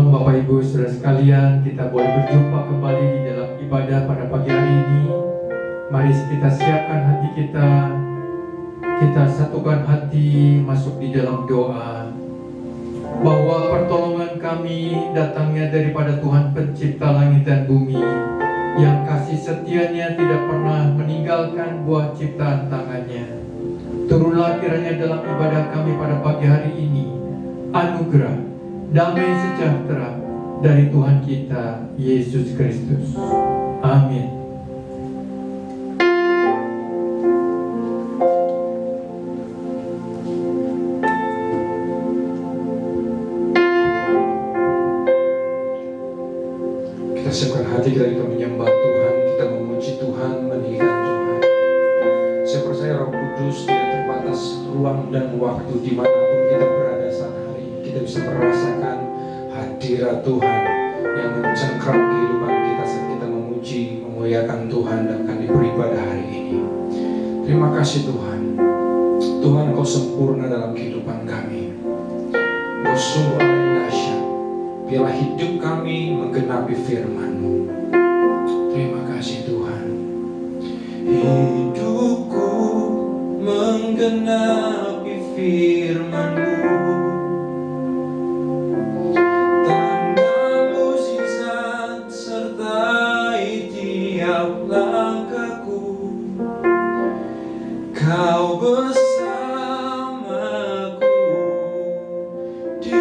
Shalom Bapak Ibu Saudara sekalian, kita boleh berjumpa kembali di dalam ibadah pada pagi hari ini. Mari kita siapkan hati kita satukan hati masuk di dalam doa. Bahwa pertolongan kami datangnya daripada Tuhan pencipta langit dan bumi, yang kasih setianya tidak pernah meninggalkan buah ciptaan tangannya. Turunlah kiranya dalam ibadah kami pada pagi hari ini anugerah damai sejahtera dari Tuhan kita Yesus Kristus. Amin. Kita siapkan hati kita menyembah Tuhan, kita memuji Tuhan, meninggikan Tuhan. Saya percaya Roh Kudus tidak terbatas ruang dan waktu dimanapun kita berada saat hari ini. Kita bisa merasakan hadirat Tuhan yang mencengkram kehidupan kita saat kita memuji, memuliakan Tuhan dan akan beribadah hari ini. Terima kasih Tuhan. Tuhan, Engkau sempurna dalam kehidupan kami. Engkau sungguh Allah yang dahsyat. Biarlah hidup kami menggenapi firman-Mu. Terima kasih Tuhan. Hidupku menggenapi firman-Mu. Tanda mukjizat sertai tiap langkahku. Kau bersamaku di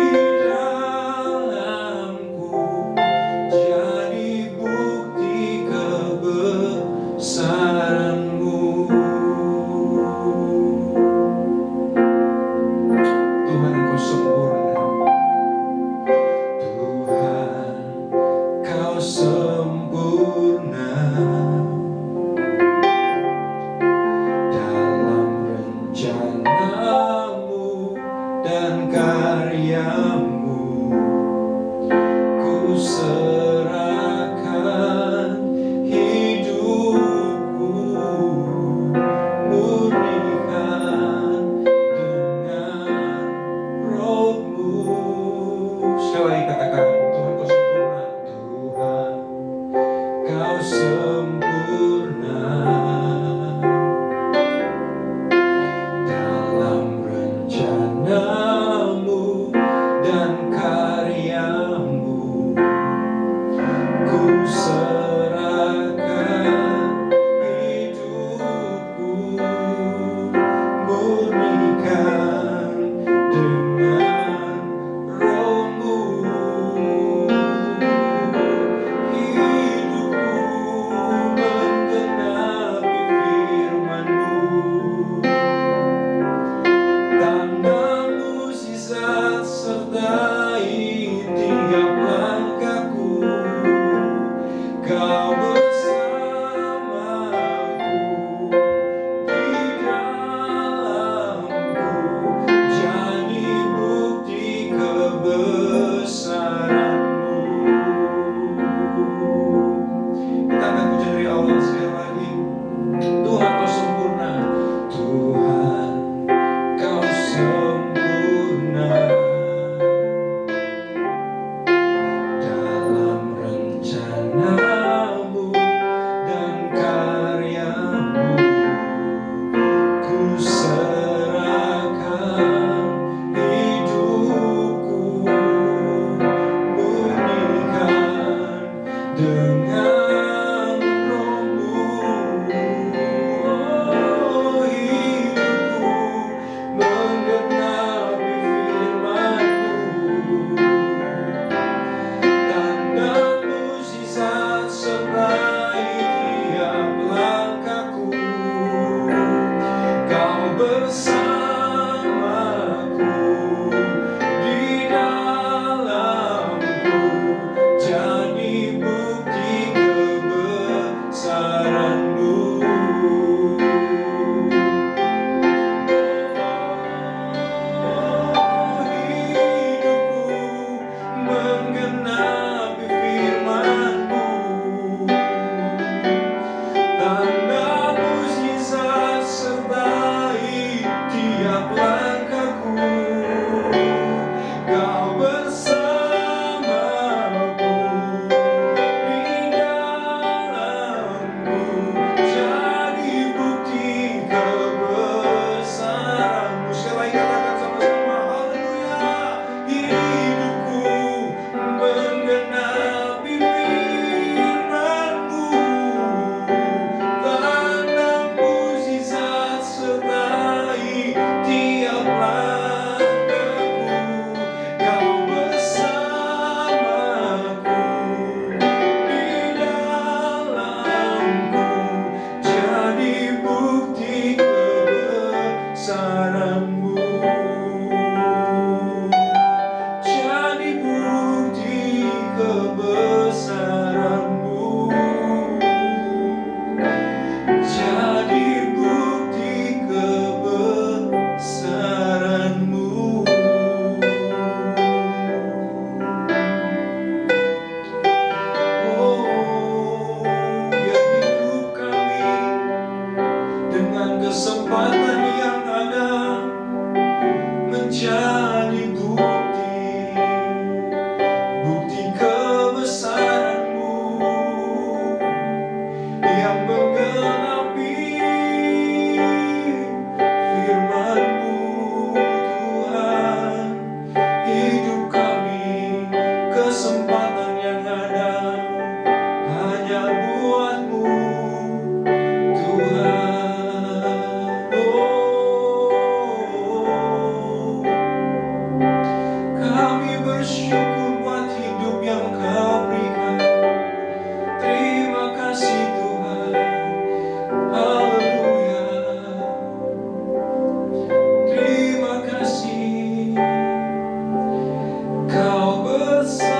Kau bersamaku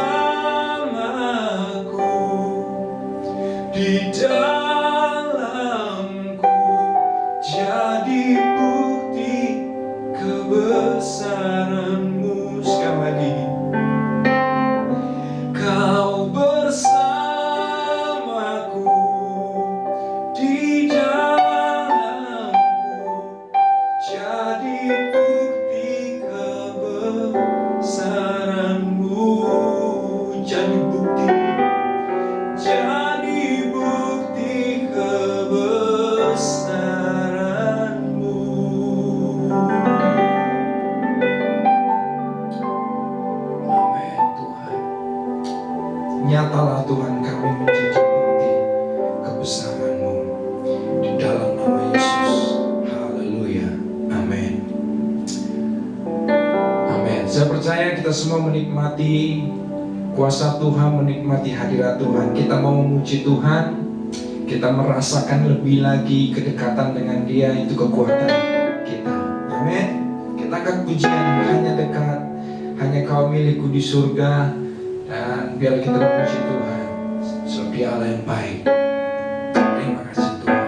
di dalamku, jadi bukti kebesaran-Mu. Sekali lagi, Kau bersamaku di dalamku, jadi bukti kebesaran-Mu. Jadi bukti kebesaran-Mu. Amin Tuhan. Nyatalah Tuhan kami menjadi bukti kebesaran-Mu di dalam nama Yesus. Haleluya. Amin. Amin. Saya percaya kita semua menikmati kuasa Tuhan, menikmati hadirat Tuhan. Kita mau memuji Tuhan, kita merasakan lebih lagi kedekatan dengan Dia, itu kekuatan kita. Amin. Kita akan pujian hanya dekat, hanya Kau milikku di surga. Dan biar kita memuji Tuhan, sebab Dia Allah yang baik. Terima kasih Tuhan.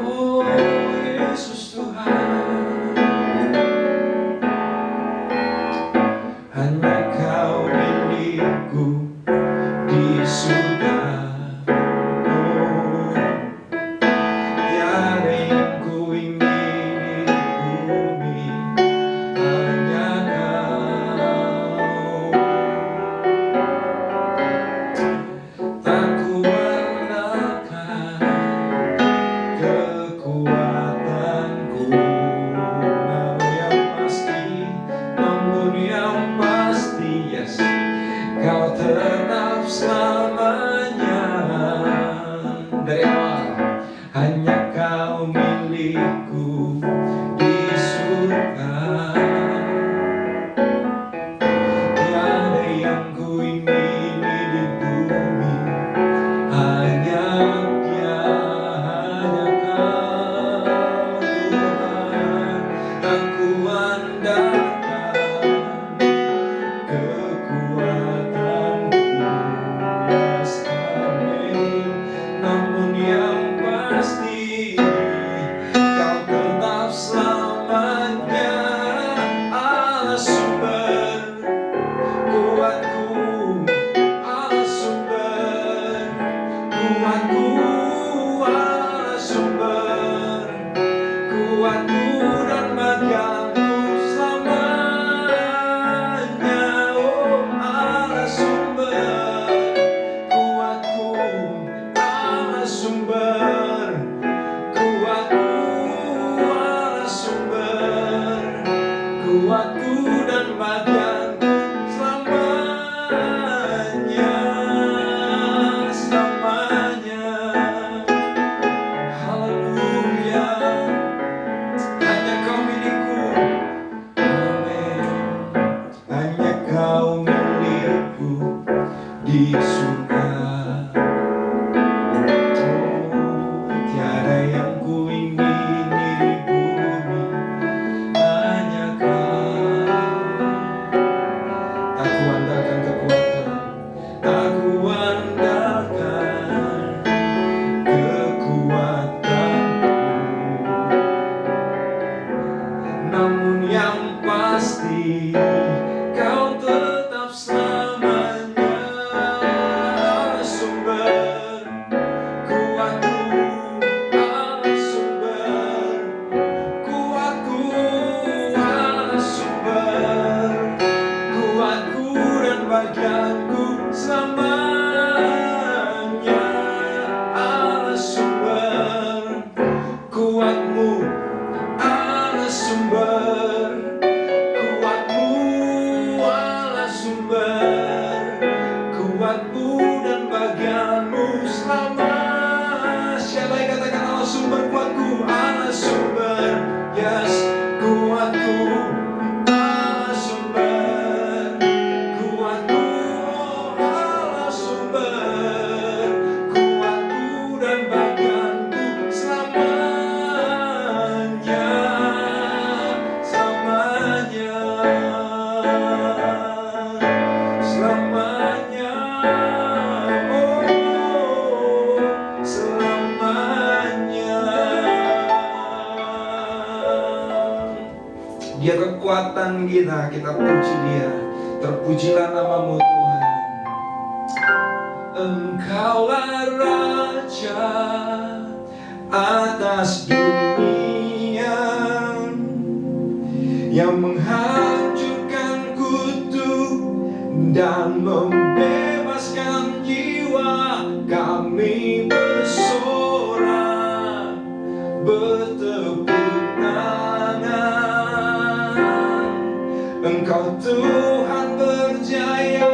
Oh Yesus Tuhan, hanya Kau milikku di surga. Oh, tiada yang ku ingini di bumi, hanya Kau. Tak kuandalkan kekuatanku, namun yang pasti, yes, Kau tetap selamanya. Dari awal, hanya Kau milikku di surga. Tiada yang ku ingini di bumi, hanya Dia, hanya Kau Tuhan. Aku andalkan kekuatanku, yes, amin. Namun yang pasti, Kau tetap selamanya. Allah sumber kuatku, Allah sumber kuatku, Allah sumber kuatku dan bagianku selamanya. Oh Allah sumber kuatku, Allah sumber kuatku, Allah sumber kuatku dan bagianku selamanya, selamanya. Haleluya. Hanya Kau milikku. Amin. Hanya Kau milikku di surga. Oh, tiada yang ku ingini di bumi, hanya Kau. Tak kuandalkan kekuatan, tak kuandalkan kekuatanku, namun yang pasti, Kau tetap selamanya. Allah sumber kuatku, Allah sumber kuatku, Allah sumber kuatku dan bagianku selamanya. Allah sumber kuatmu, Allah sumber kuatmu, kekuatan kita, kita puji Dia. Terpujilah nama-Mu Tuhan. Engkaulah Raja atas dunia, yang menghancurkan kutuk dan membebaskan jiwa. Kami bersorak, bertepuk tangan. Engkau Tuhan berjaya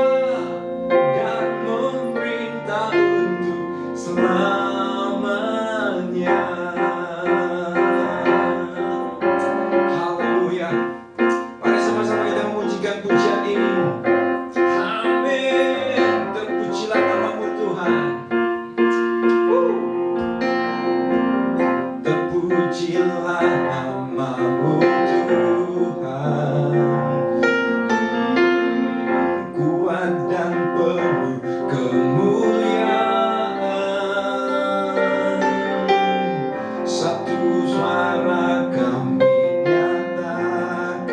dan memerintah untuk selamanya. Haleluya. Mari sama-sama kita memujikan pujian ini. Amin. Terpujilah nama-Mu Tuhan. Terpujilah nama-Mu Tuhan. Kuat dan penuh kemuliaan. Satu suara kami nyatakan,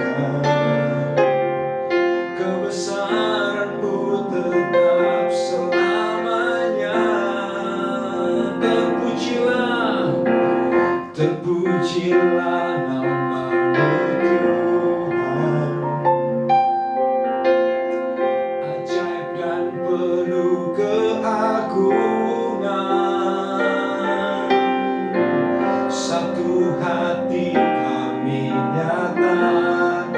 kebesaran-Mu tetap selamanya. Terpujilah, terpujilah nama-Mu Tuhan. Ajaib dan penuh keagungan. Satu hati kami nyatakan,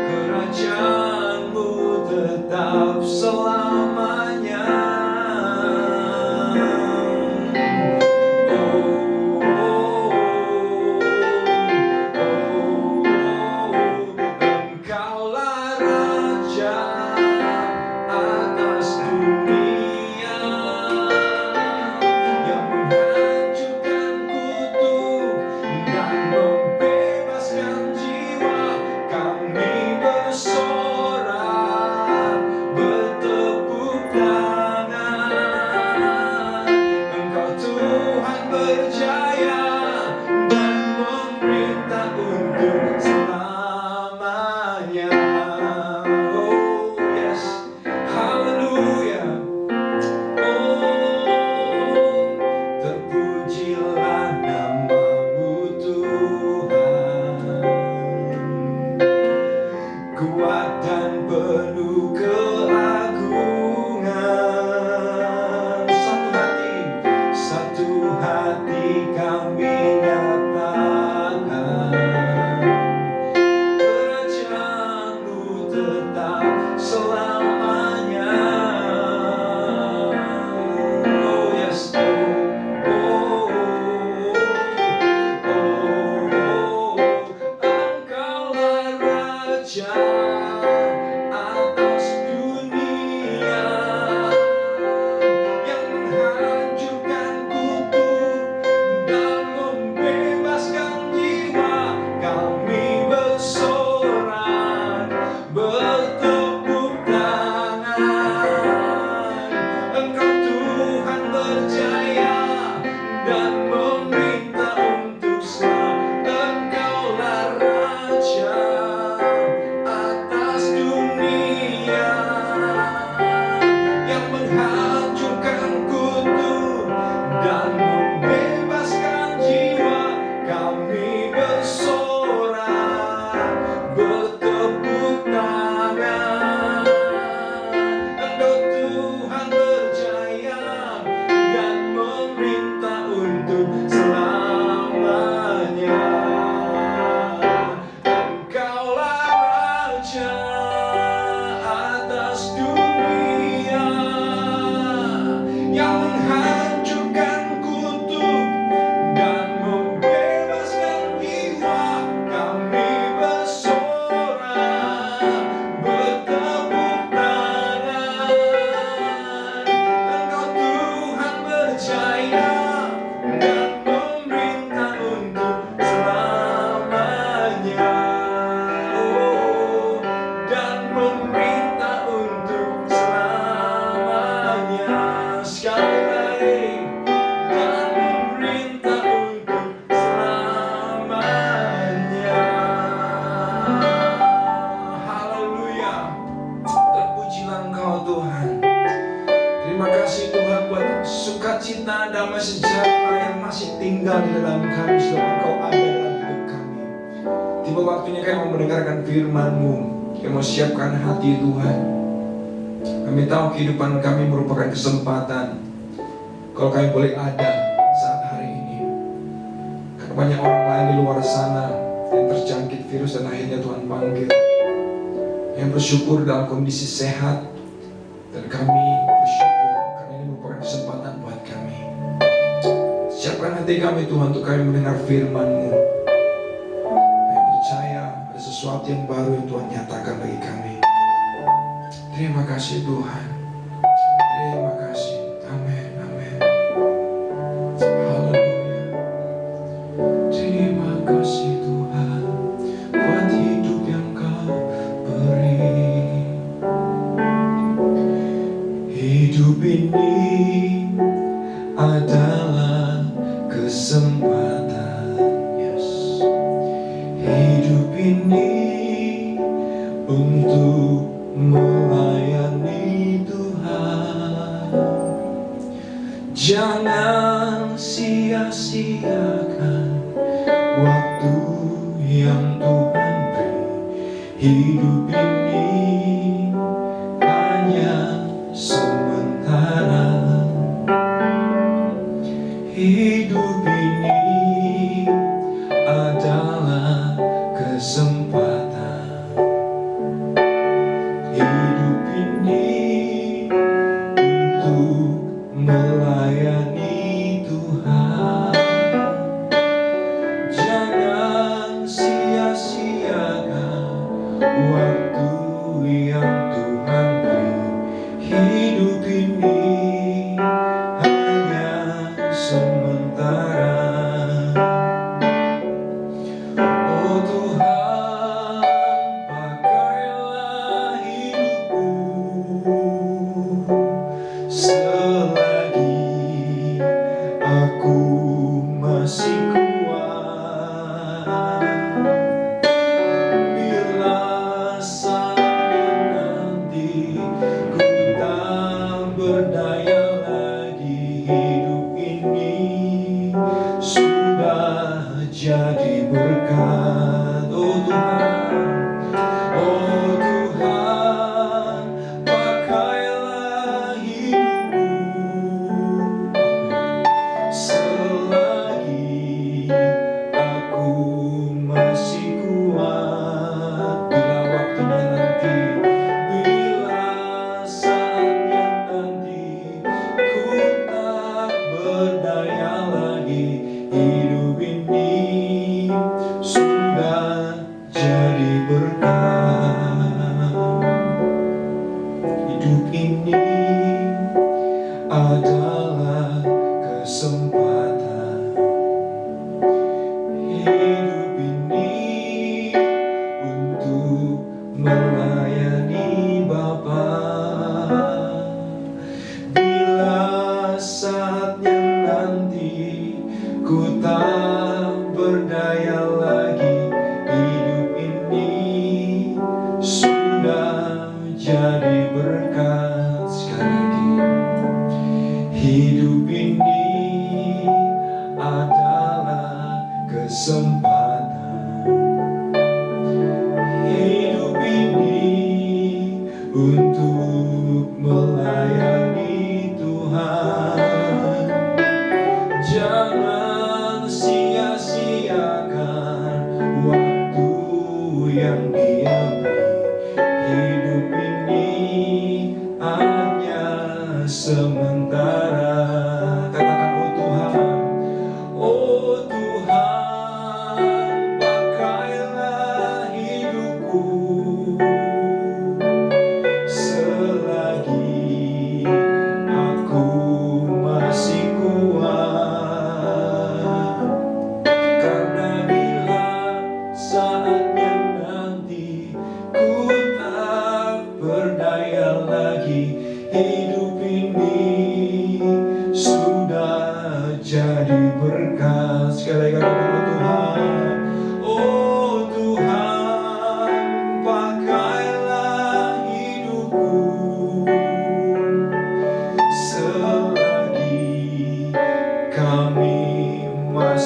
kerajaan-Mu tetap selamanya. Engkaulah Raja atas dunia, yang menghancurkan kutuk dan membebaskan jiwa. Kami bersorak, bertepuk tangan. Engkau Tuhan berjaya dan memerintah untuk selamanya. Oh yes, haleluya. Oh, terpujilah nama-Mu Tuhan. Kuat dan penuh keagungan. Satu hati kami nyatakan, kerajaan-Mu tetap selamanya. Oh yes, Engkaulah Raja atas dunia, yang menghancurkan kutuk dan membebaskan jiwa. Kami bersorak, bertepuk tangan. Engkau Tuhan berjaya dan memerintah untuk selamanya. Engkaulah Raja atas tinggal di dalam kami, sebab Engkau ada dalam hidup kami. Tiba waktunya kami mau mendengarkan firman-Mu. Kami mau siapkan hati Tuhan. Kami tahu kehidupan kami merupakan kesempatan kalau kami boleh ada saat hari ini. Karena banyak orang lain di luar sana yang terjangkit virus dan akhirnya Tuhan panggil, yang bersyukur dalam kondisi sehat. Dan kami bersyukur karena ini merupakan kesempatan buat kami. Siapkan hati kami Tuhan untuk kami mendengar firman-Mu. Kami percaya ada sesuatu yang baru yang Tuhan nyatakan bagi kami. Terima kasih Tuhan. Terima kasih. Amin. Amin. Haleluya. Terima kasih Tuhan buat hidup yang Kau beri. Hidup ini adalah kesempatan, yes. Hidup ini untuk melayani Tuhan. Jangan sia-siakan waktu yang Tuhan beri. Hidup ini hanya sementara. Hidup ini adalah kesempatan. Hidup ini untuk melayani Tuhan. Jangan sia-siakan waktu yang Tuhan beri. Hidup ini hanya sementara. Oh Tuhan, pakailah hidupku selagi aku masih kuat. Bila saatnya nanti ku tak berdaya lagi, hidup ini sudah jadi berkat. Oh Tuhan, pakailah hidupku selagi aku masih kuat. Bila waktunya nanti, bila saatnya nanti ku tak berdaya lagi, hidup ini sudah jadi berkat. Hidup ini adalah kesempatan. Hidup ini untuk melayani Bapa. Bila saatnya nanti ku tak berdaya lagi, hidup ini sudah jadi berkat. Sekali lagi, hidup ini adalah kesempatan. Hidup ini untuk melayani Tuhan. Jangan sia-siakan waktu yang Dia beri. Hidup ini hanya sementara. Katakan, oh Tuhan, oh Tuhan, pakailah hidupku selagi aku masih kuat. Karena bila saatnya nanti ku tak berdaya lagi, hidup ini sudah jadi berkat. Sekali lagi katakan, oh Tuhan, pakailah hidupku selagi kami masih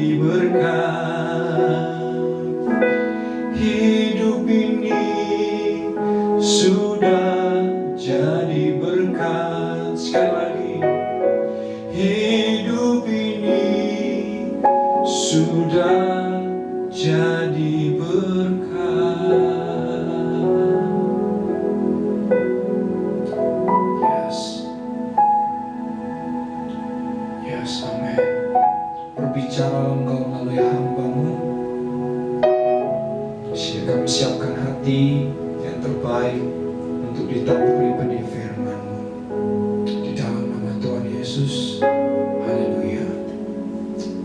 jadi berkat. Hidup ini sudah jadi berkat. Sekali lagi, hidup ini sudah jadi berkat. Yes, amin. Berbicara Engkau melalui hamba-Mu, sehingga kami siapkan hati yang terbaik untuk ditaburi benih firman-Mu. Di dalam nama Tuhan Yesus, haleluya,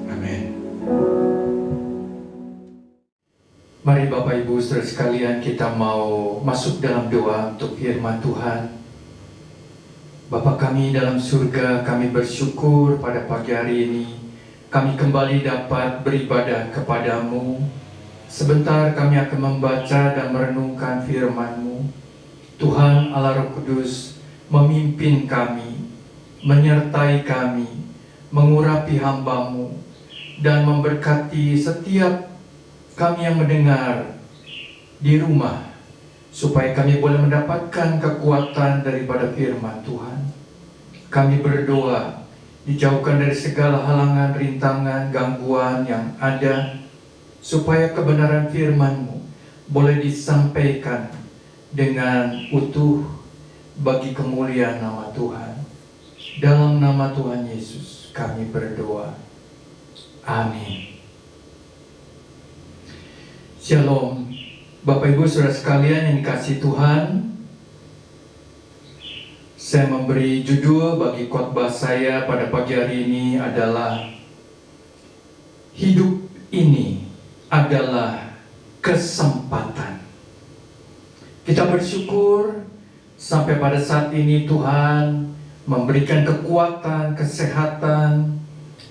amin. Mari Bapak Ibu saudara sekalian, kita mau masuk dalam doa untuk firman Tuhan. Bapa kami dalam surga, kami bersyukur pada pagi hari ini kami kembali dapat beribadah kepadamu. Sebentar kami akan membaca dan merenungkan firman-Mu. Tuhan Allah Roh Kudus memimpin kami, menyertai kami, mengurapi hamba-Mu, dan memberkati setiap kami yang mendengar di rumah, supaya kami boleh mendapatkan kekuatan daripada firman Tuhan. Kami berdoa, dijauhkan dari segala halangan, rintangan, gangguan yang ada, supaya kebenaran firman-Mu boleh disampaikan dengan utuh bagi kemuliaan nama Tuhan. Dalam nama Tuhan Yesus kami berdoa. Amin. Shalom. Bapak Ibu saudara sekalian yang dikasihi Tuhan, saya memberi judul bagi khotbah saya pada pagi hari ini adalah hidup ini adalah kesempatan. Kita bersyukur sampai pada saat ini Tuhan memberikan kekuatan, kesehatan,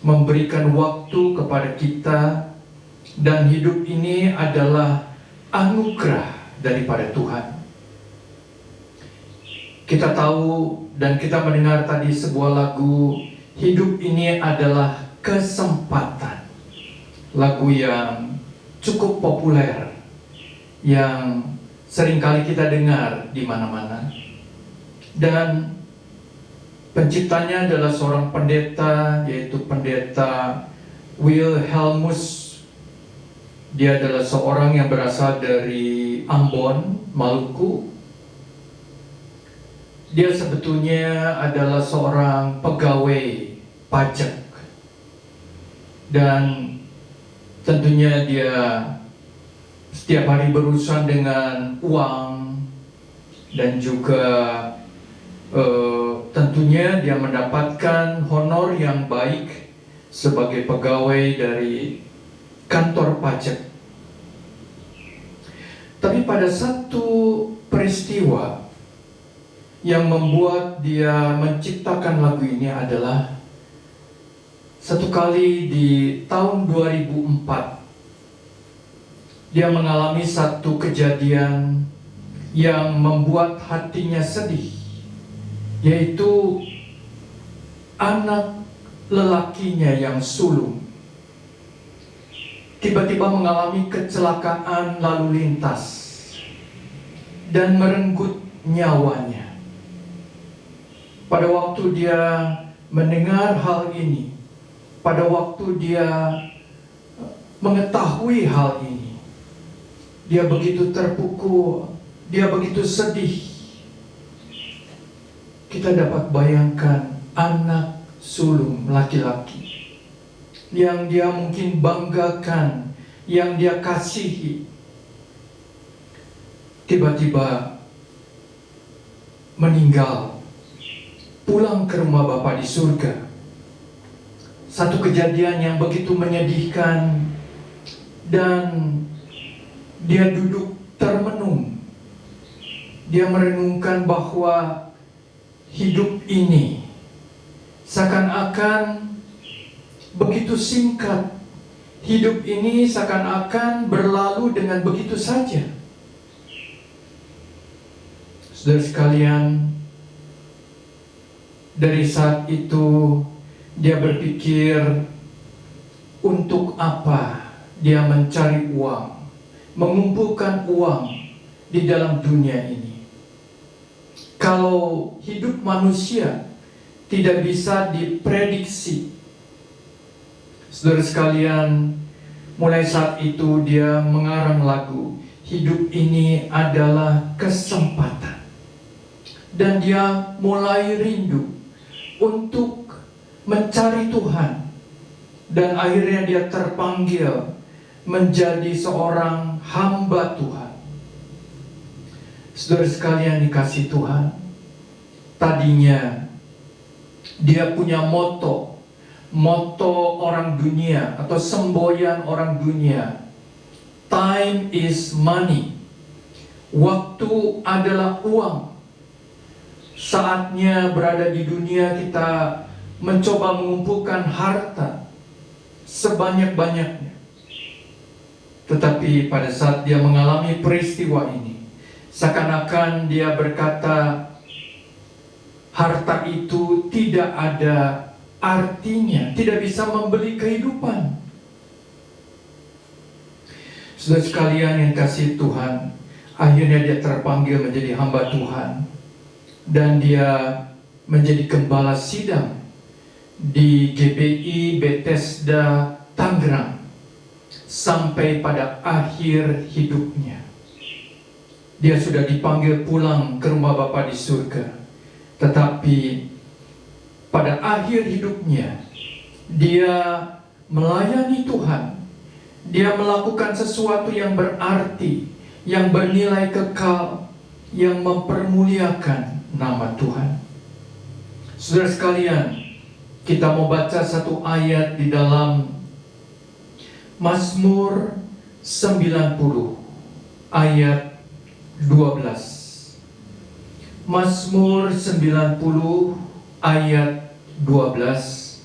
memberikan waktu kepada kita, dan hidup ini adalah anugerah daripada Tuhan. Kita tahu dan kita mendengar tadi sebuah lagu, hidup ini adalah kesempatan. Lagu yang cukup populer, yang seringkali kita dengar di mana-mana. Dan penciptanya adalah seorang pendeta, yaitu pendeta Wilhelmus. Dia adalah seorang yang berasal dari Ambon, Maluku. Dia sebetulnya adalah seorang pegawai pajak. Dan tentunya dia setiap hari berurusan dengan uang. Dan juga tentunya dia mendapatkan honor yang baik sebagai pegawai dari kantor pajak. Tapi pada satu peristiwa yang membuat dia menciptakan lagu ini adalah satu kali di tahun 2004 dia mengalami satu kejadian yang membuat hatinya sedih, yaitu anak lelakinya yang sulung tiba-tiba mengalami kecelakaan lalu lintas dan merenggut nyawanya. Pada waktu dia mendengar hal ini, pada waktu dia mengetahui hal ini, dia begitu terpukul, dia begitu sedih. Kita dapat bayangkan anak sulung laki-laki yang dia mungkin banggakan, yang dia kasihi, tiba-tiba meninggal, pulang ke rumah Bapa di surga. Satu kejadian yang begitu menyedihkan, dan dia duduk termenung. Dia merenungkan bahwa hidup ini seakan-akan begitu singkat. Hidup ini seakan-akan berlalu dengan begitu saja. Saudara sekalian, dari saat itu dia berpikir untuk apa dia mencari uang, mengumpulkan uang di dalam dunia ini. Kalau hidup manusia tidak bisa diprediksi, saudara sekalian, mulai saat itu dia mengarang lagu, hidup ini adalah kesempatan. Dan dia mulai rindu untuk mencari Tuhan. Dan akhirnya dia terpanggil menjadi seorang hamba Tuhan. Saudara sekalian dikasih Tuhan, tadinya dia punya moto orang dunia atau semboyan orang dunia. Time is money. Waktu adalah uang. Saatnya berada di dunia kita mencoba mengumpulkan harta sebanyak-banyaknya. Tetapi pada saat dia mengalami peristiwa ini, seakan-akan dia berkata, harta itu tidak ada artinya, tidak bisa membeli kehidupan. Saudara sekalian yang kasih Tuhan, akhirnya dia terpanggil menjadi hamba Tuhan. Dan dia menjadi gembala sidang di GBI Bethesda Tangerang sampai pada akhir hidupnya. Dia sudah dipanggil pulang ke rumah Bapa di surga, tetapi pada akhir hidupnya dia melayani Tuhan. Dia melakukan sesuatu yang berarti, yang bernilai kekal, yang mempermuliakan nama Tuhan. Saudara sekalian, kita mau baca satu ayat di dalam Mazmur 90 ayat 12. Mazmur 90 ayat 12.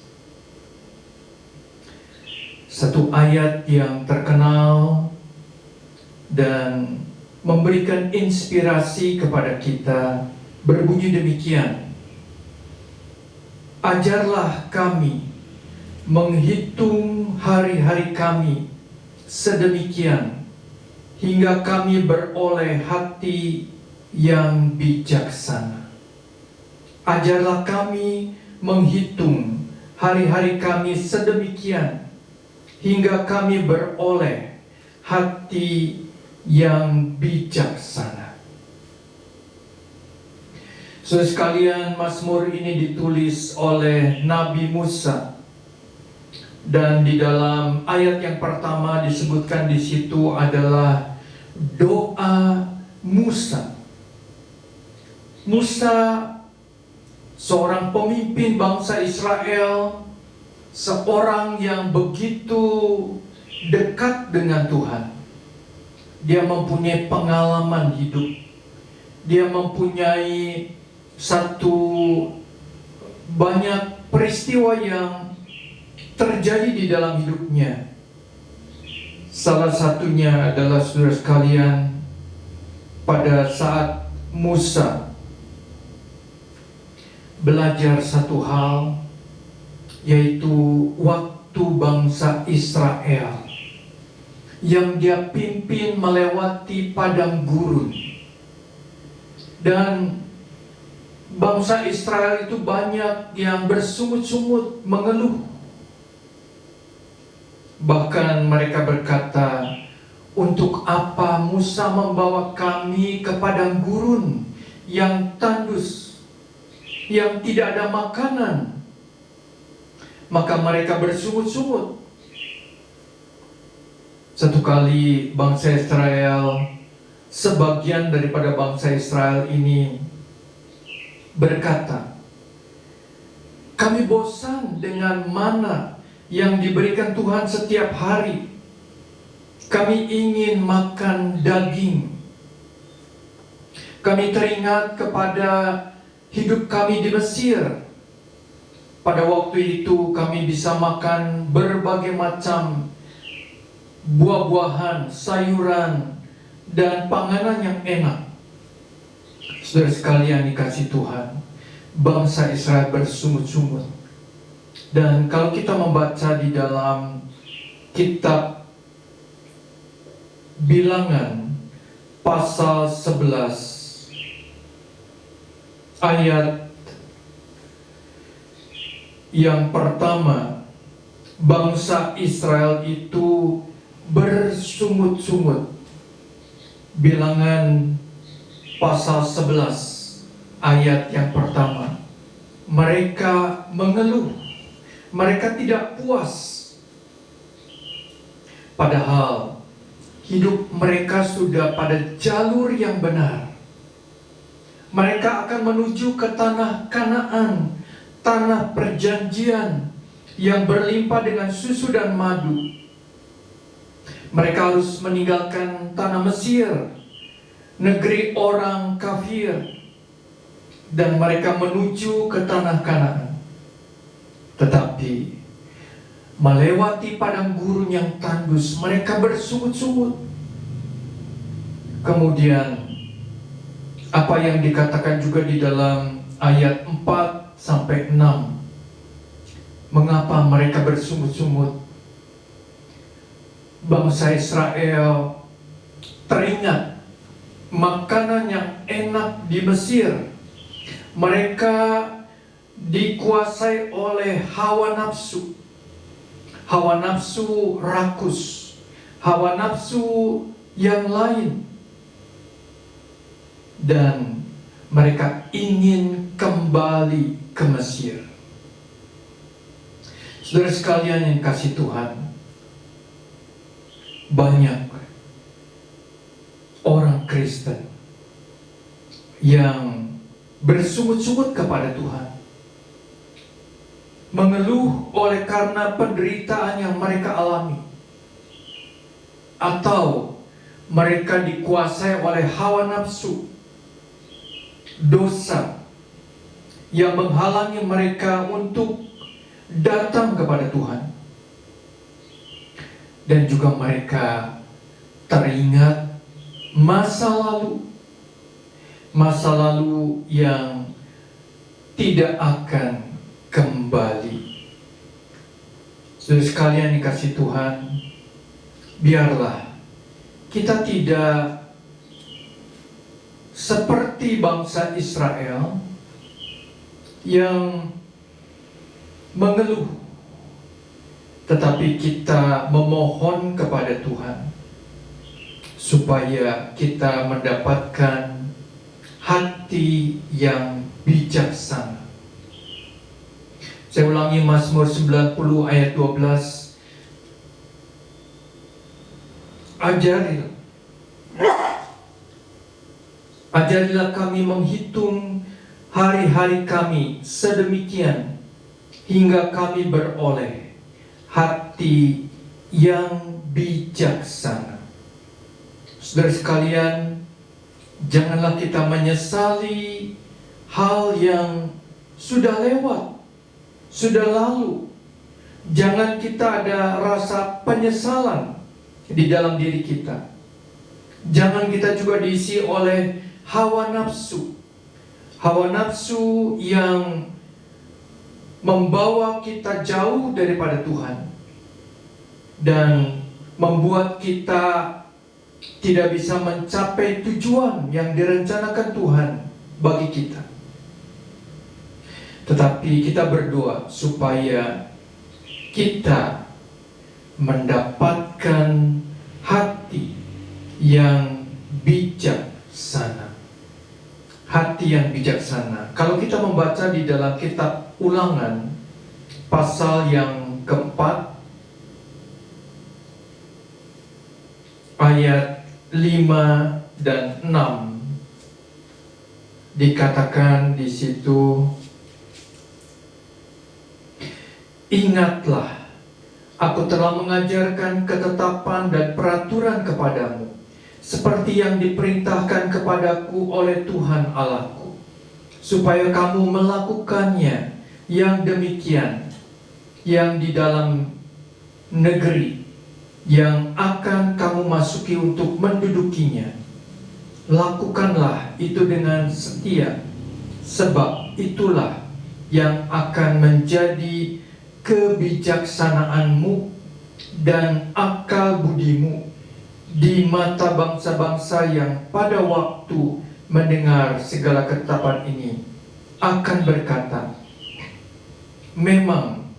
Satu ayat yang terkenal dan memberikan inspirasi kepada kita, berbunyi demikian. Ajarlah kami menghitung hari-hari kami sedemikian, hingga kami beroleh hati yang bijaksana. Ajarlah kami menghitung hari-hari kami sedemikian, hingga kami beroleh hati yang bijaksana. Saudara sekalian, Mazmur ini ditulis oleh Nabi Musa. Dan di dalam ayat yang pertama disebutkan di situ adalah doa Musa. Musa seorang pemimpin bangsa Israel, seorang yang begitu dekat dengan Tuhan. Dia mempunyai pengalaman hidup. Dia mempunyai banyak peristiwa yang terjadi di dalam hidupnya. Salah satunya adalah, saudara sekalian, pada saat Musa belajar satu hal, yaitu waktu bangsa Israel yang dia pimpin melewati padang gurun. Dan bangsa Israel itu banyak yang bersungut-sungut mengeluh. Bahkan mereka berkata, untuk apa Musa membawa kami ke padang gurun yang tandus, yang tidak ada makanan? Maka mereka bersungut-sungut. Satu kali bangsa Israel, sebagian daripada bangsa Israel ini berkata, kami bosan dengan mana yang diberikan Tuhan setiap hari. Kami ingin makan daging. Kami teringat kepada hidup kami di Mesir. Pada waktu itu kami bisa makan berbagai macam buah-buahan, sayuran, dan panganan yang enak. Saudara sekalian dikasih Tuhan, bangsa Israel bersungut-sungut. Dan kalau kita membaca di dalam kitab Bilangan pasal 11 ayat yang pertama, bangsa Israel itu bersungut-sungut. Bilangan pasal 11 ayat yang pertama, mereka mengeluh, mereka tidak puas, padahal hidup mereka sudah pada jalur yang benar. Mereka akan menuju ke tanah Kanaan, tanah perjanjian yang berlimpah dengan susu dan madu. Mereka harus meninggalkan tanah Mesir, negeri orang kafir, dan mereka menuju ke tanah Kanaan. Tetapi melewati padang gurun yang tandus, mereka bersungut-sungut. Kemudian apa yang dikatakan juga di dalam ayat 4 sampai 6. Mengapa mereka bersungut-sungut? Bangsa Israel teringat makanan yang enak di Mesir. Mereka dikuasai oleh hawa nafsu. Hawa nafsu rakus, hawa nafsu yang lain. Dan mereka ingin kembali ke Mesir. Saudara sekalian yang kasih Tuhan, banyak orang Kristen yang bersungut-sungut kepada Tuhan, mengeluh oleh karena penderitaan yang mereka alami, atau mereka dikuasai oleh hawa nafsu, dosa yang menghalangi mereka untuk datang kepada Tuhan. Dan juga mereka teringat masa lalu yang tidak akan kembali. Saudara sekalian dikasih Tuhan, biarlah kita tidak seperti bangsa Israel yang mengeluh, tetapi kita memohon kepada Tuhan supaya kita mendapatkan hati yang bijaksana. Saya ulangi Mazmur 90 ayat 12. Ajarilah kami menghitung hari-hari kami sedemikian hingga kami beroleh hati yang bijaksana. Saudara sekalian, janganlah kita menyesali hal yang sudah lewat, sudah lalu. Jangan kita ada rasa penyesalan di dalam diri kita. Jangan kita juga diisi oleh hawa nafsu yang membawa kita jauh daripada Tuhan dan membuat kita tidak bisa mencapai tujuan yang direncanakan Tuhan bagi kita. Tetapi kita berdoa supaya kita mendapatkan hati yang bijaksana. Hati yang bijaksana. Kalau kita membaca di dalam kitab Ulangan pasal yang keempat ayat 5 dan 6, dikatakan di situ, ingatlah, aku telah mengajarkan ketetapan dan peraturan kepadamu, seperti yang diperintahkan kepadaku oleh Tuhan Allahku, supaya kamu melakukannya yang demikian, yang di dalam negeri yang akan kamu masuki untuk mendudukinya. Lakukanlah itu dengan setia, sebab itulah yang akan menjadi kebijaksanaanmu dan akal budimu di mata bangsa-bangsa yang pada waktu mendengar segala ketetapan ini akan berkata, memang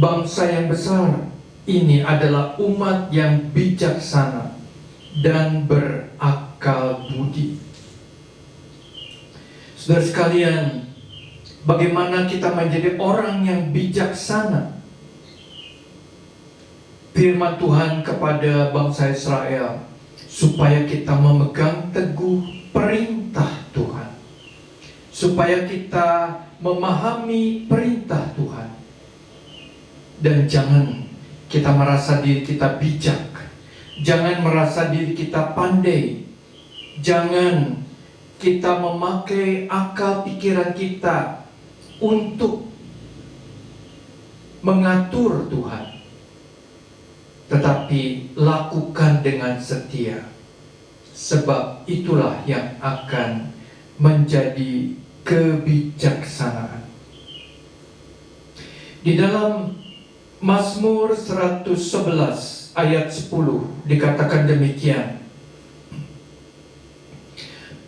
bangsa yang besar ini adalah umat yang bijaksana dan berakal budi. Saudara sekalian, bagaimana kita menjadi orang yang bijaksana? Firman Tuhan kepada bangsa Israel, supaya kita memegang teguh perintah Tuhan, supaya kita memahami perintah Tuhan, dan jangan kita merasa diri kita bijak, jangan merasa diri kita pandai, jangan kita memakai akal pikiran kita untuk mengatur Tuhan, tetapi lakukan dengan setia, sebab itulah yang akan menjadi kebijaksanaan. Di dalam Mazmur 111 ayat 10 dikatakan demikian,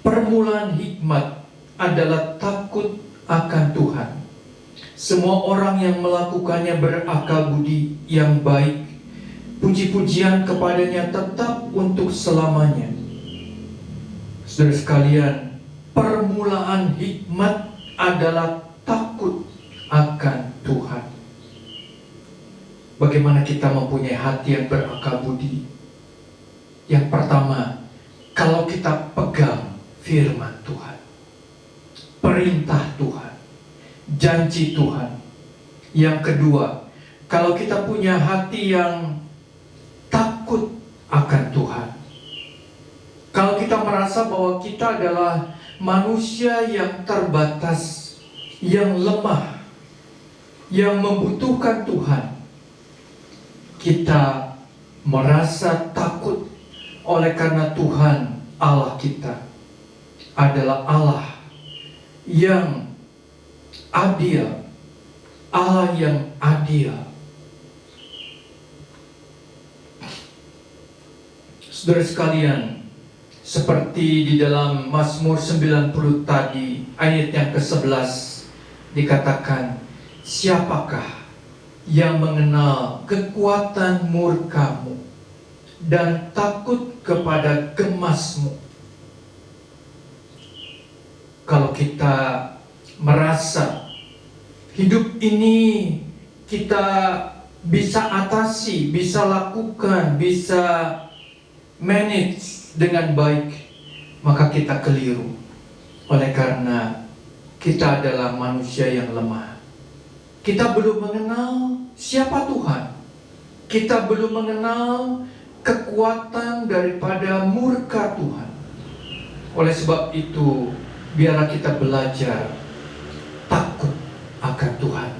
permulaan hikmat adalah takut akan Tuhan. Semua orang yang melakukannya berakal budi yang baik. Puji-pujian kepadanya tetap untuk selamanya. Saudara sekalian, permulaan hikmat adalah takut akan Tuhan. Bagaimana kita mempunyai hati yang berakal budi? Yang pertama, kalau kita pegang firman Tuhan, perintah Tuhan, janji Tuhan. Yang kedua, kalau kita punya hati yang takut akan Tuhan, kalau kita merasa bahwa kita adalah manusia yang terbatas, yang lemah, yang membutuhkan Tuhan, kita merasa takut oleh karena Tuhan Allah kita adalah Allah yang adil, Allah yang adil. Saudara sekalian, seperti di dalam Mazmur 90 tadi, ayat yang ke-11 dikatakan, siapakah yang mengenal kekuatan murkamu dan takut kepada gemasmu? Kalau kita merasa hidup ini kita bisa atasi, bisa lakukan, bisa manage dengan baik, maka kita keliru. Oleh karena kita adalah manusia yang lemah. Kita belum mengenal siapa Tuhan. Kita belum mengenal kekuatan daripada murka Tuhan. Oleh sebab itu, biarlah kita belajar takut akan Tuhan.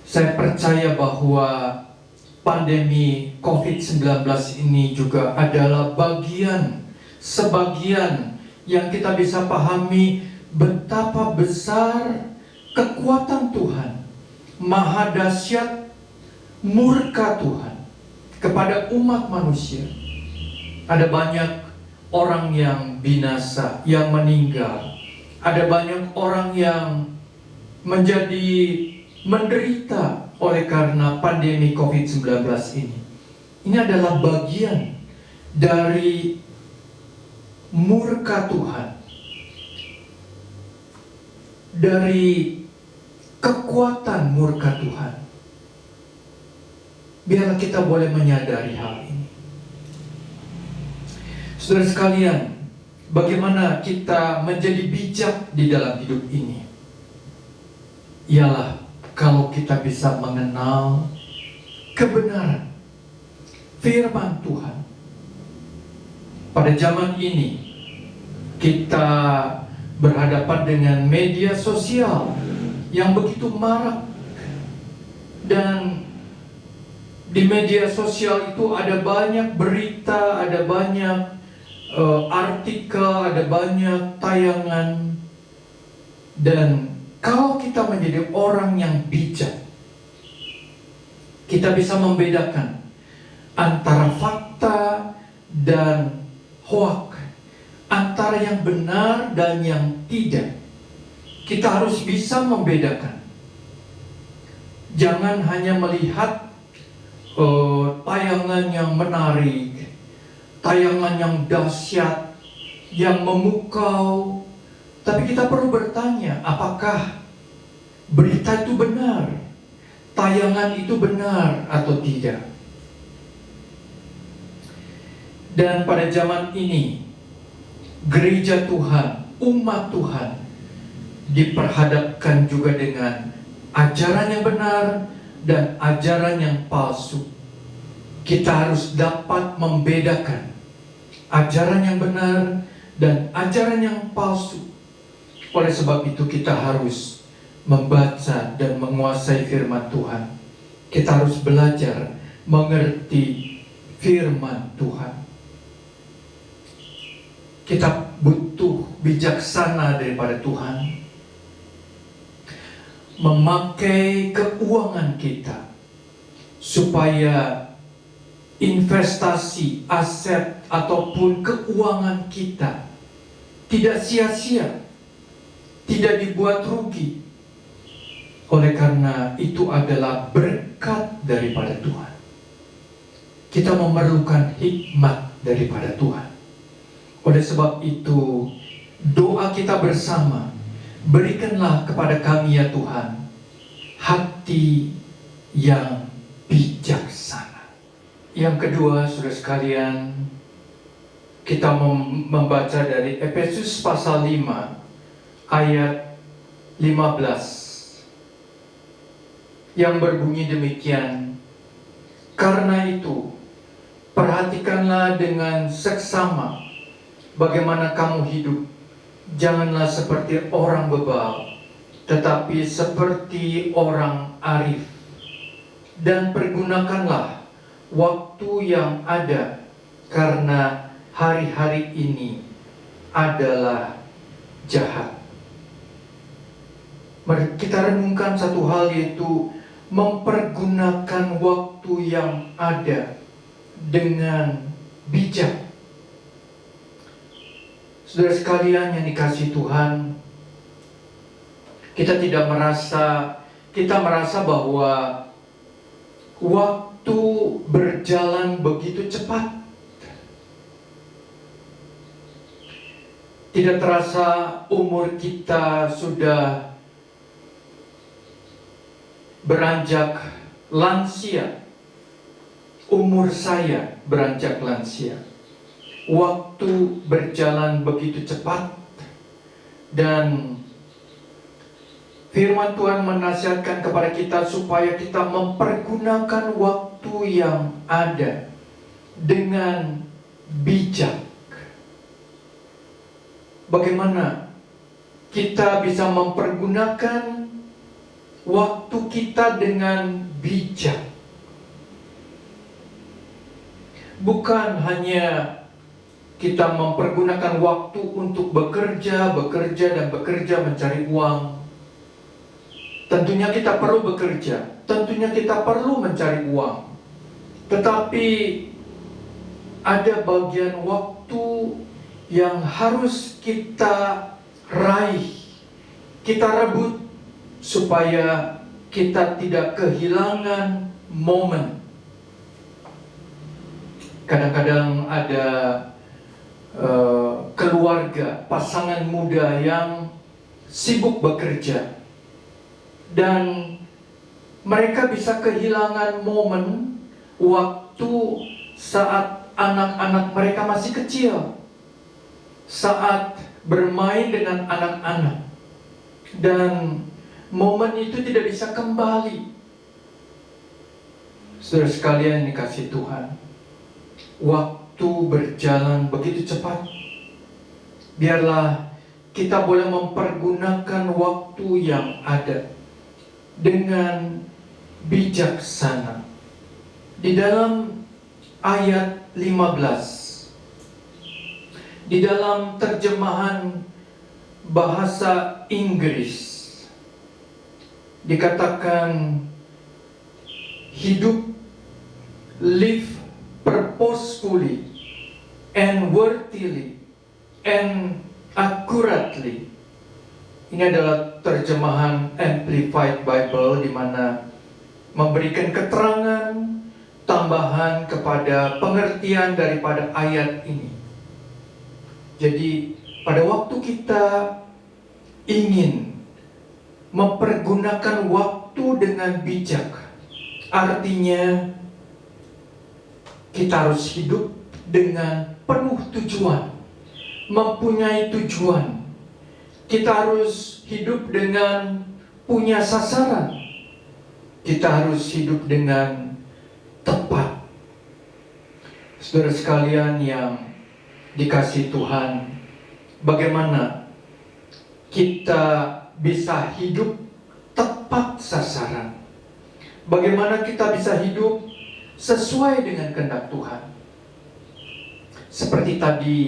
Saya percaya bahwa pandemi COVID-19 ini juga adalah sebagian yang kita bisa pahami betapa besar kekuatan Tuhan, maha dahsyat murka Tuhan kepada umat manusia. Ada banyak orang yang binasa, yang meninggal. Ada banyak orang yang menjadi menderita oleh karena pandemi COVID-19 ini. Ini adalah bagian dari murka Tuhan, dari kekuatan murka Tuhan. Biarlah kita boleh menyadari hal ini. Saudara sekalian, bagaimana kita menjadi bijak di dalam hidup ini? Ialah kalau kita bisa mengenal kebenaran firman Tuhan. Pada zaman ini kita berhadapan dengan media sosial yang begitu marak, dan di media sosial itu ada banyak berita, ada banyak artikel, ada banyak tayangan. Dan kalau kita menjadi orang yang bijak, kita bisa membedakan antara fakta dan hoak, antara yang benar dan yang tidak. Kita harus bisa membedakan. Jangan hanya melihat tayangan yang menarik, tayangan yang dahsyat, yang memukau, tapi kita perlu bertanya, apakah berita itu benar, tayangan itu benar atau tidak. Dan pada zaman ini, gereja Tuhan, umat Tuhan, diperhadapkan juga dengan ajaran yang benar dan ajaran yang palsu. Kita harus dapat membedakan ajaran yang benar dan ajaran yang palsu. Oleh sebab itu kita harus membaca dan menguasai firman Tuhan. Kita harus belajar mengerti firman Tuhan. Kita butuh bijaksana daripada Tuhan, memakai keuangan kita supaya investasi, aset ataupun keuangan kita tidak sia-sia, tidak dibuat rugi. Oleh karena itu adalah berkat daripada Tuhan. Kita memerlukan hikmat daripada Tuhan. Oleh sebab itu, doa kita bersama, berikanlah kepada kami ya Tuhan, hati yang bijaksana. Yang kedua, saudara sekalian, kita membaca dari Efesus pasal 5, ayat 15, yang berbunyi demikian, karena itu, perhatikanlah dengan seksama bagaimana kamu hidup. Janganlah seperti orang bebal, tetapi seperti orang arif. Dan pergunakanlah waktu yang ada, karena hari-hari ini adalah jahat. Mari kita renungkan satu hal, yaitu mempergunakan waktu yang ada dengan bijak. Saudara sekalian yang dikasihi Tuhan, kita merasa bahwa waktu berjalan begitu cepat. Tidak terasa umur kita sudah beranjak lansia. Umur saya beranjak lansia. Waktu berjalan begitu cepat, dan firman Tuhan menasihatkan kepada kita supaya kita mempergunakan waktu yang ada dengan bijak. Bagaimana kita bisa mempergunakan waktu kita dengan bijak? Bukan hanya kita mempergunakan waktu untuk bekerja mencari uang. Tentunya kita perlu bekerja, tentunya kita perlu mencari uang. Tetapi ada bagian waktu yang harus kita raih, kita rebut, supaya kita tidak kehilangan momen. Kadang-kadang ada keluarga, pasangan muda yang sibuk bekerja, dan mereka bisa kehilangan momen waktu saat anak-anak mereka masih kecil, saat bermain dengan anak-anak, dan momen itu tidak bisa kembali. Saudara sekalian dikasihi Tuhan, waktu berjalan begitu cepat. Biarlah kita boleh mempergunakan waktu yang ada dengan bijaksana. Di dalam ayat 15, di dalam terjemahan bahasa Inggris, dikatakan hidup, live purposefully and worthily and accurately. Ini adalah terjemahan Amplified Bible, di mana memberikan keterangan tambahan kepada pengertian daripada ayat ini. Jadi pada waktu kita ingin mempergunakan waktu dengan bijak, artinya kita harus hidup dengan penuh tujuan, mempunyai tujuan. Kita harus hidup dengan punya sasaran. Kita harus hidup dengan tepat. Saudara sekalian yang dikasihi Tuhan, bagaimana kita bisa hidup tepat sasaran? Bagaimana kita bisa hidup sesuai dengan kehendak Tuhan? Seperti tadi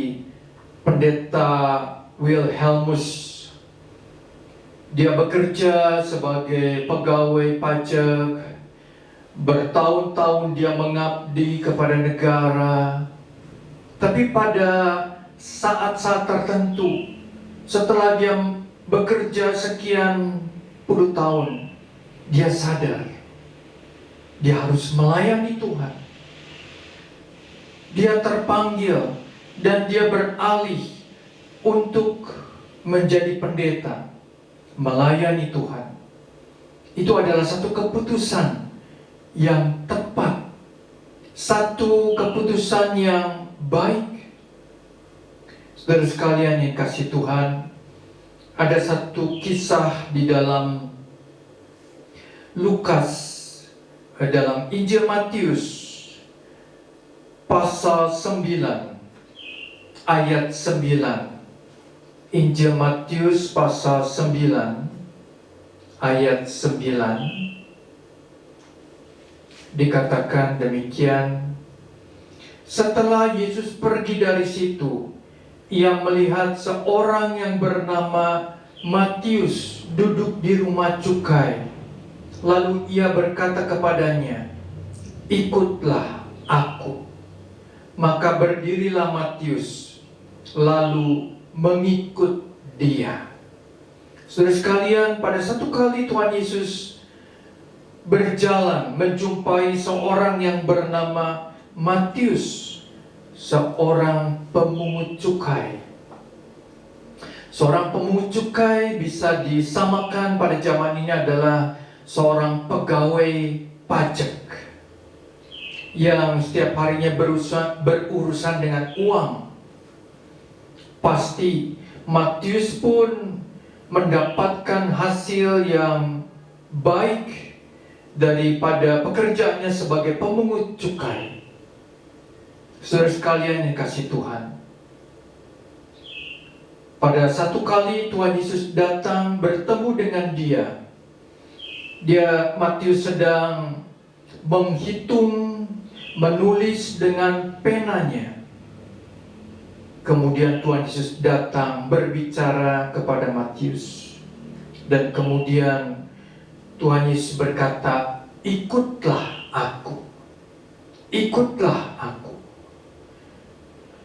Pendeta Wilhelmus, dia bekerja sebagai pegawai pajak, bertahun-tahun dia mengabdi kepada negara. Tapi pada saat-saat tertentu, setelah dia bekerja sekian puluh tahun, dia sadar dia harus melayani Tuhan. Dia terpanggil dan dia beralih untuk menjadi pendeta, melayani Tuhan. Itu adalah satu keputusan yang tepat, satu keputusan yang baik. Saudara sekalian yang kasih Tuhan, ada satu kisah di dalam Lukas, dalam Injil Matius pasal 9 ayat 9. Injil Matius pasal 9 ayat 9 dikatakan demikian. Setelah Yesus pergi dari situ, ia melihat seorang yang bernama Matius duduk di rumah cukai. Lalu ia berkata kepadanya, "Ikutlah aku." Maka berdirilah Matius, lalu mengikut dia. Saudara sekalian, pada satu kali Tuhan Yesus berjalan menjumpai seorang yang bernama Matius, seorang pemungut cukai. Seorang pemungut cukai bisa disamakan pada zaman ini adalah seorang pegawai pajak yang setiap harinya berurusan dengan uang. Pasti Matius pun mendapatkan hasil yang baik daripada pekerjaannya sebagai pemungut cukai. Saudara sekalian yang kasih Tuhan, pada satu kali Tuhan Yesus datang bertemu dengan dia. Matius sedang menghitung, menulis dengan penanya. Kemudian Tuhan Yesus datang berbicara kepada Matius. Dan kemudian Tuhan Yesus berkata, "Ikutlah aku. Ikutlah aku."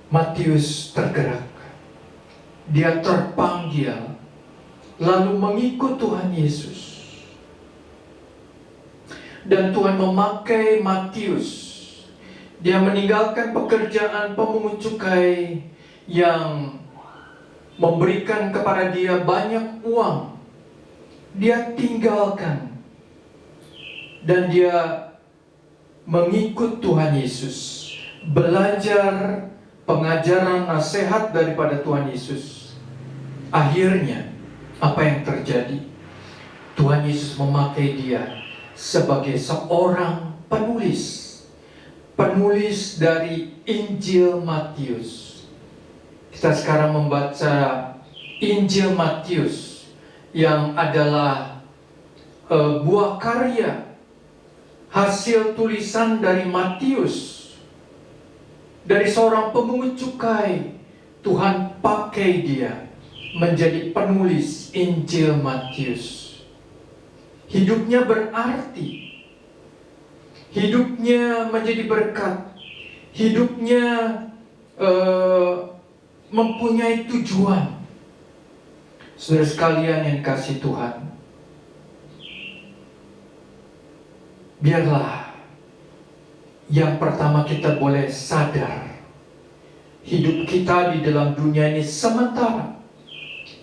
Matius tergerak. Dia terpanggil, lalu mengikut Tuhan Yesus. Dan Tuhan memakai Matius. Dia meninggalkan pekerjaan pemungut cukai yang memberikan kepada dia banyak uang. Dia tinggalkan dan dia mengikut Tuhan Yesus, belajar pengajaran nasihat daripada Tuhan Yesus. Akhirnya apa yang terjadi? Tuhan Yesus memakai dia sebagai seorang penulis dari Injil Matius. Kita sekarang membaca Injil Matius yang adalah buah karya, hasil tulisan dari Matius, dari seorang pemungut cukai. Tuhan pakai dia menjadi penulis Injil Matius. Hidupnya berarti. hidupnya menjadi berkat, hidupnya mempunyai tujuan. Saudara sekalian yang kasih Tuhan, biarlah yang pertama kita boleh sadar, hidup kita di dalam dunia ini sementara.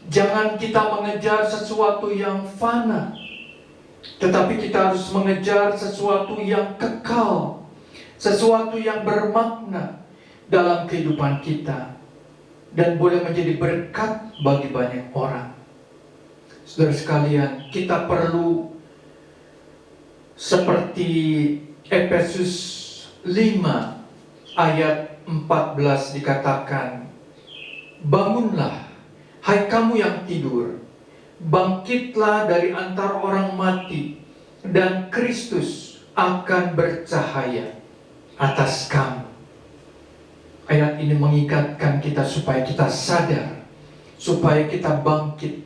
Jangan kita mengejar sesuatu yang fana, tetapi kita harus mengejar sesuatu yang kekal, sesuatu yang bermakna dalam kehidupan kita, dan boleh menjadi berkat bagi banyak orang. Saudara sekalian, kita perlu seperti Efesus 5 ayat 14 dikatakan, bangunlah, hai kamu yang tidur, bangkitlah dari antara orang mati, dan Kristus akan bercahaya atas kamu. Ayat ini mengingatkan kita supaya kita sadar, supaya kita bangkit.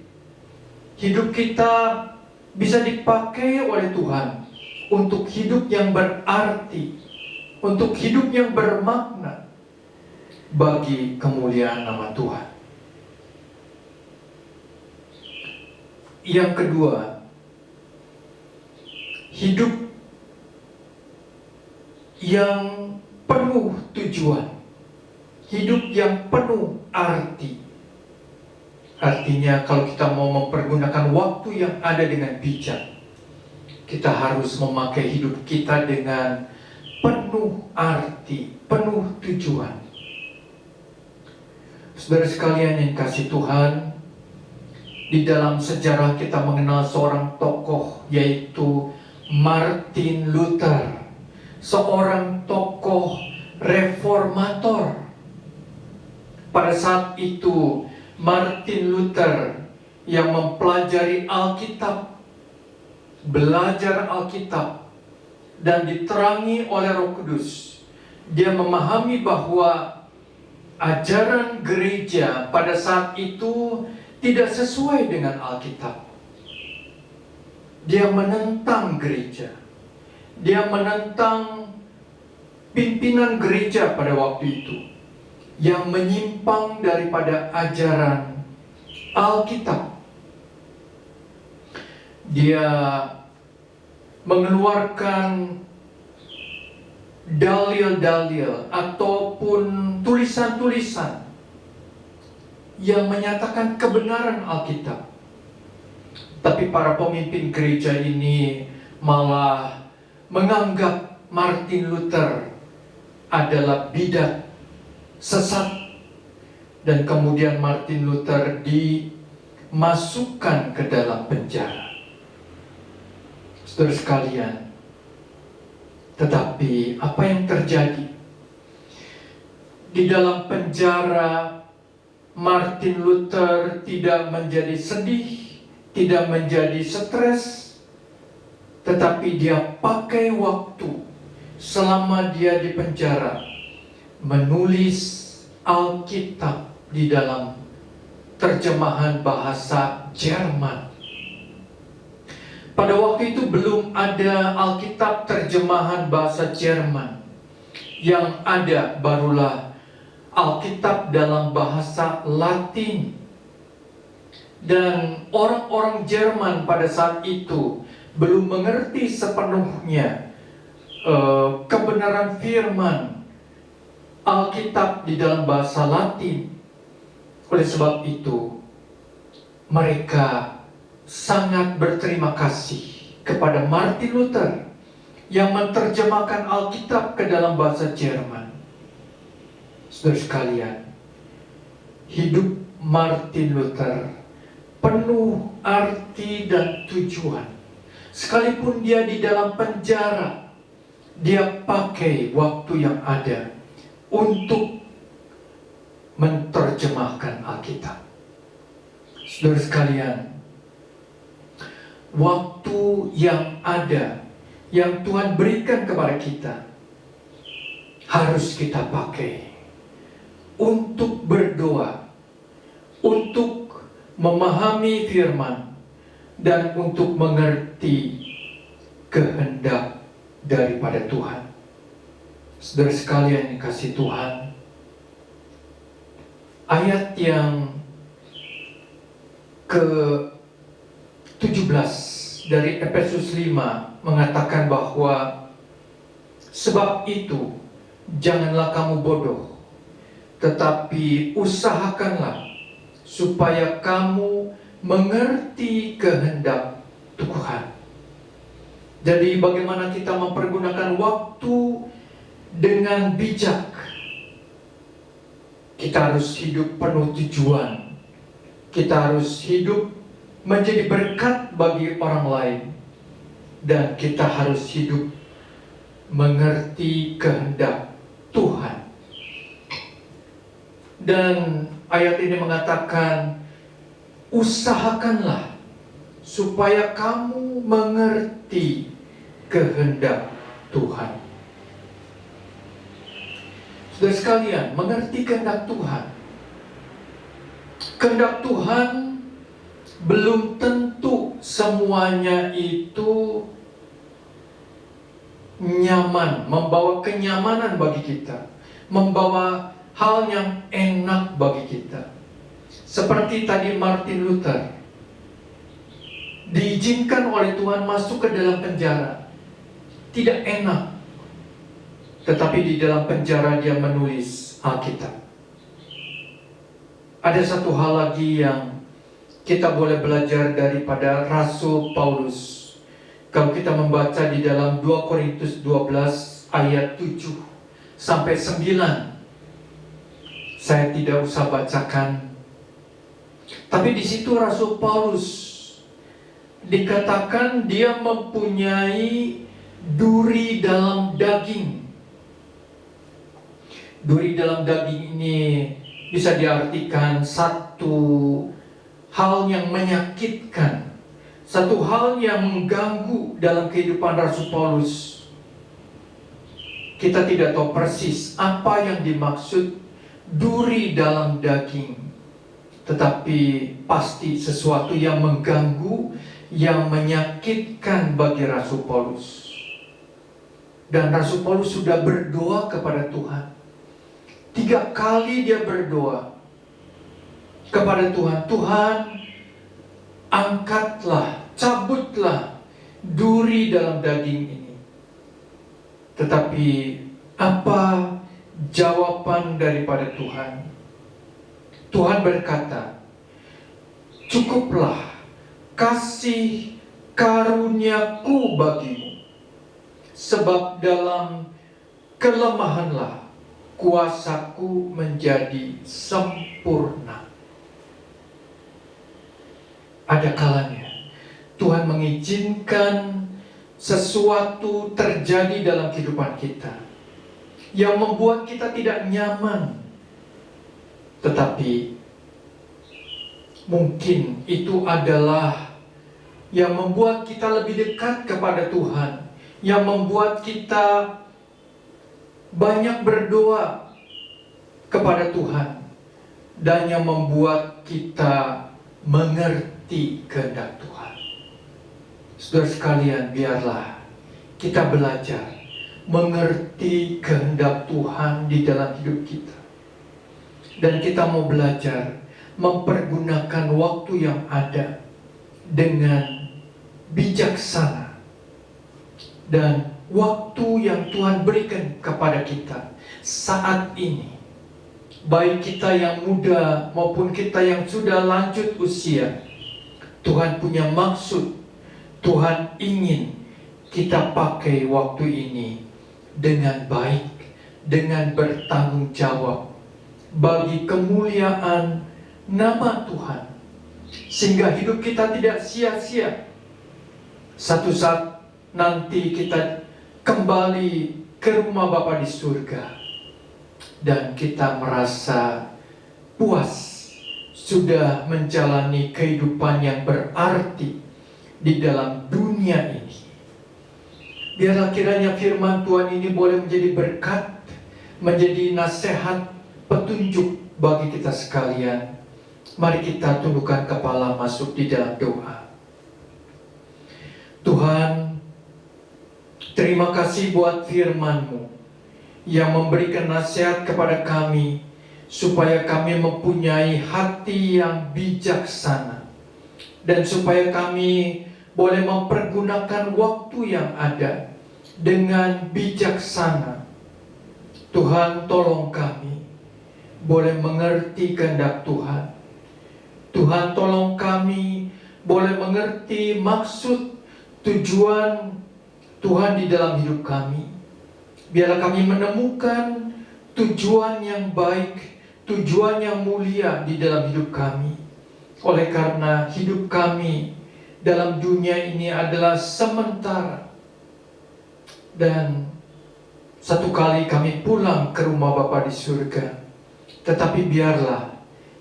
Hidup kita bisa dipakai oleh Tuhan untuk hidup yang berarti, untuk hidup yang bermakna bagi kemuliaan nama Tuhan. Yang kedua, hidup yang penuh tujuan, hidup yang penuh arti. Artinya kalau kita mau mempergunakan waktu yang ada dengan bijak, kita harus memakai hidup kita dengan penuh arti, penuh tujuan. Saudara sekalian yang kasih Tuhan, di dalam sejarah kita mengenal seorang tokoh, yaitu Martin Luther, seorang tokoh reformator. Pada saat itu Martin Luther yang mempelajari Alkitab, belajar Alkitab, dan diterangi oleh Roh Kudus, dia memahami bahwa ajaran gereja pada saat itu tidak sesuai dengan Alkitab. Dia menentang gereja. Dia menentang pimpinan gereja pada waktu itu yang menyimpang daripada ajaran Alkitab. Dia mengeluarkan dalil-dalil ataupun tulisan-tulisan yang menyatakan kebenaran Alkitab. Tapi para pemimpin gereja ini malah menganggap Martin Luther adalah bidat, sesat, dan kemudian Martin Luther dimasukkan ke dalam penjara. Saudara sekalian, tetapi apa yang terjadi? Di dalam penjara, Martin Luther tidak menjadi sedih, tidak menjadi stres, tetapi dia pakai waktu selama dia di penjara menulis Alkitab di dalam terjemahan bahasa Jerman. Pada waktu itu belum ada Alkitab terjemahan bahasa Jerman. Yang ada barulah Alkitab dalam bahasa Latin. Dan orang-orang Jerman pada saat itu belum mengerti sepenuhnya kebenaran firman Alkitab di dalam bahasa Latin. Oleh sebab itu, mereka sangat berterima kasih kepada Martin Luther yang menerjemahkan Alkitab ke dalam bahasa Jerman. Saudara sekalian, hidup Martin Luther penuh arti dan tujuan. Sekalipun dia di dalam penjara, dia pakai waktu yang ada untuk menerjemahkan Alkitab. Saudara sekalian, waktu yang ada, yang Tuhan berikan kepada kita, harus kita pakai untuk berdoa, untuk memahami firman, dan untuk mengerti kehendak daripada Tuhan. Saudara sekalian yang kasih Tuhan, ayat yang ke-17 dari Efesus 5 mengatakan bahwa sebab itu janganlah kamu bodoh, tetapi usahakanlah supaya kamu mengerti kehendak Tuhan. Jadi bagaimana kita mempergunakan waktu dengan bijak. Kita harus hidup penuh tujuan. Kita harus hidup menjadi berkat bagi orang lain. Dan kita harus hidup mengerti kehendak Tuhan. Dan ayat ini mengatakan, usahakanlah supaya kamu mengerti kehendak Tuhan. Saudara sekalian, mengerti kehendak Tuhan. Kehendak Tuhan belum tentu semuanya itu nyaman, membawa kenyamanan bagi kita, membawa hal yang enak bagi kita. Seperti tadi Martin Luther, diizinkan oleh Tuhan masuk ke dalam penjara. Tidak enak. Tetapi di dalam penjara dia menulis Alkitab. Ada satu hal lagi yang kita boleh belajar daripada Rasul Paulus. Kalau kita membaca di dalam 2 Korintus 12 ayat 7 sampai 9. Saya tidak usah bacakan. Tapi di situ Rasul Paulus dikatakan dia mempunyai duri dalam daging. Duri dalam daging ini bisa diartikan satu hal yang menyakitkan, satu hal yang mengganggu dalam kehidupan Rasul Paulus. Kita tidak tahu persis apa yang dimaksud duri dalam daging, tetapi pasti sesuatu yang mengganggu, yang menyakitkan bagi Rasul Paulus. Dan Rasul Paulus sudah berdoa kepada Tuhan. 3 kali dia berdoa kepada Tuhan. Tuhan, angkatlah, cabutlah duri dalam daging ini. Tetapi apa jawaban daripada Tuhan? Tuhan berkata, cukuplah kasih karuniaku bagimu, sebab dalam kelemahanlah kuasaku menjadi sempurna. Ada kalanya Tuhan mengizinkan sesuatu terjadi dalam kehidupan kita yang membuat kita tidak nyaman. Tetapi mungkin itu adalah yang membuat kita lebih dekat kepada Tuhan, yang membuat kita banyak berdoa kepada Tuhan, dan yang membuat kita mengerti kehendak Tuhan. Saudara sekalian, biarlah kita belajar mengerti kehendak Tuhan di dalam hidup kita. Dan kita mau belajar mempergunakan waktu yang ada dengan bijaksana. Dan waktu yang Tuhan berikan kepada kita saat ini, baik kita yang muda maupun kita yang sudah lanjut usia, Tuhan punya maksud. Tuhan ingin kita pakai waktu ini dengan baik, dengan bertanggung jawab bagi kemuliaan nama Tuhan, sehingga hidup kita tidak sia-sia. Satu saat nanti kita kembali ke rumah Bapa di surga, dan kita merasa puas sudah menjalani kehidupan yang berarti di dalam dunia ini. Biarlah kiranya firman Tuhan ini boleh menjadi berkat, menjadi nasihat, petunjuk bagi kita sekalian. Mari kita tundukkan kepala, masuk di dalam doa. Tuhan, terima Terima kasih buat firman-Mu yang memberikan nasihat kepada kami supaya kami mempunyai hati yang bijaksana dan supaya kami boleh mempergunakan waktu yang ada dengan bijaksana. Tuhan, tolong kami boleh mengerti kehendak Tuhan. Tuhan, tolong kami boleh mengerti maksud tujuan Tuhan di dalam hidup kami. Biarlah kami menemukan tujuan yang baik, tujuan yang mulia di dalam hidup kami. Oleh karena hidup kami dalam dunia ini adalah sementara. Dan satu kali kami pulang ke rumah Bapa di surga. Tetapi biarlah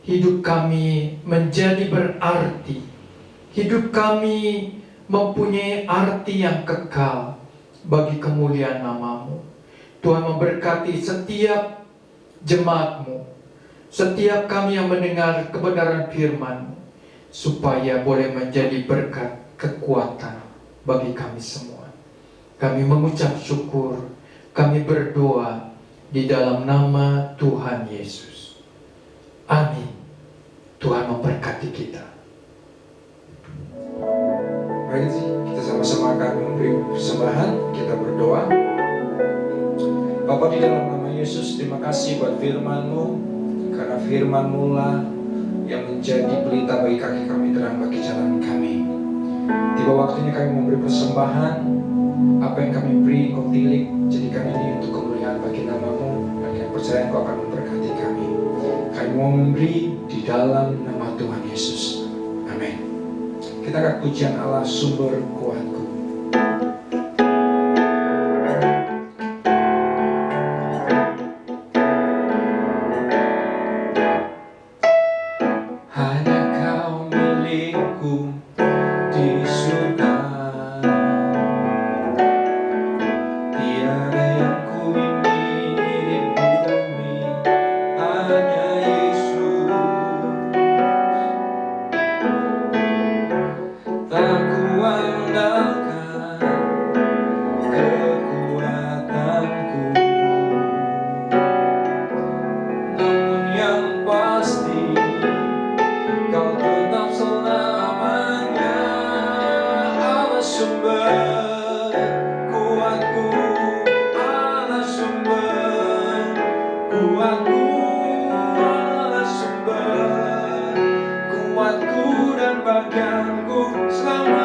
hidup kami menjadi berarti. Hidup kami mempunyai arti yang kekal bagi kemuliaan nama-Mu. Tuhan memberkati setiap jemaat-Mu, setiap kami yang mendengar kebenaran firman-Mu, supaya boleh menjadi berkat kekuatan bagi kami semua. Kami mengucap syukur, kami berdoa di dalam nama Tuhan Yesus. Amin. Tuhan memberkati kita. Baik, kita sama-sama akan memberi persembahan, kita berdoa. Bapa, di dalam nama Yesus, terima kasih buat firman-Mu, karena firman-Mu lah yang menjadi pelita bagi kaki kami, terang bagi jalan kami. Tiba waktunya kami memberi persembahan. Apa yang kami beri, Kau tilik, jadikan ini untuk kemuliaan bagi nama-Mu, dan kami percaya Kau akan memberkati kami. Kami mau memberi di dalam nama Tuhan Yesus. Amin. Kita akan pujian Allah sumber kuatku. Hanya Kau milikku di surga. Tiada yang ku ingini di bumi, hanya Yesus. Tak kuandalkan kekuatanku, namun yang pasti Kau tetap selamanya Allah sumber kuatku, Allah sumber kuatku, Allah sumber kuatku dan bagianku selamanya.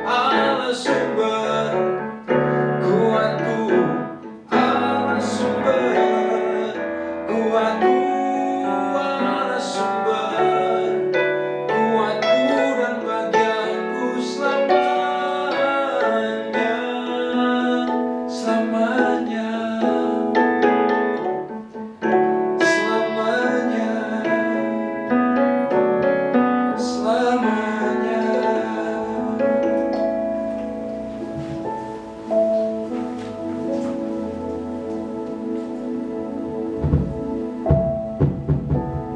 Allah sumber kuatku, Allah sumber kuatku, Allah sumber kuatku dan bagianku selamanya, selamanya, selamanya, selamanya.